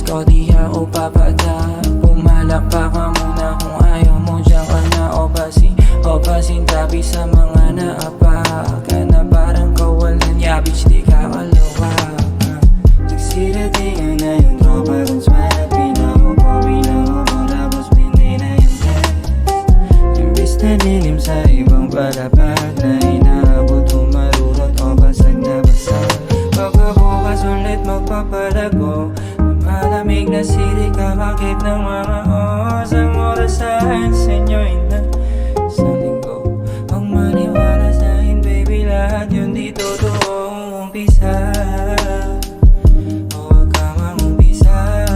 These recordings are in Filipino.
to di ako papada. Pumalak pa ka muna kung ayaw mo, dyan ka na. O pasintabi sa mga naapa ka na parang kawalan ya, bitch di ka kalawa. Nagsiratingan na yung tropa kung smile at pinaupo tapos pinay na yung test. Imbis na nilim sa ibang palapag na inaabot, humarurot o basag na basag. Pagkabukas ulit magpapalago, malamig na siri kakakit ng mga os. Ang orasan sa inyo'y na sa linggo. Huwag maniwala sa'kin baby, lahat yun di totoong umpisa. Huwag ka mang-umpisa.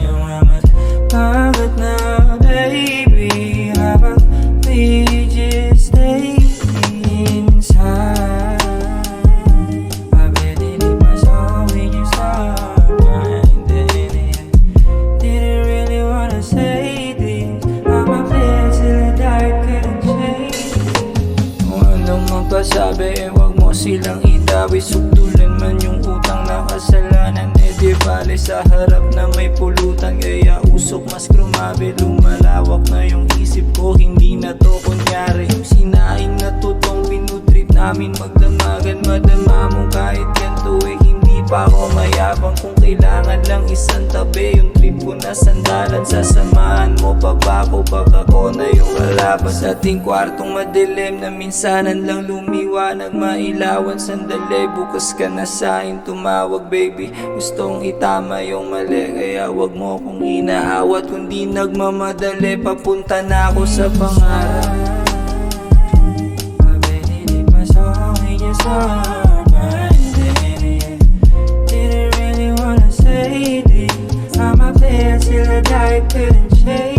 Yung amat pagod na baby, habang we just stay inside. Pwede di masawin yung summer. Didn't really wanna say this. I'm a player till I die, couldn't change. Kung anong magpasabi, wag mo silang itawi. Sugdulan man yung utang na kasalanan, di bale sa harap na may pulutan. Kaya usok mas grumabe, lumalawak na yung isip ko. Hindi na to kunyari, yung sinaing na tutong pinutrip namin magdamagan. Madama mo kahit ganito hindi pa ako mayabang. Kung kailangan lang isang tabi, yung trip ko na sandalan. Sasamahan mo pa ba ako, baka ko na yung kalaban. Sa ating kwartong madilim na minsanan lang lumiwanag, mailawan sandali. Bukas ka na sa'kin tumawag baby, gustong itama yung mali. Kaya wag mo kong inaawat, kundi nagmamadali. Papunta na ako sa pangarap. Pwede di masawin yung summer. Didn't really wanna say this. I'm a player till I die, couldn't change.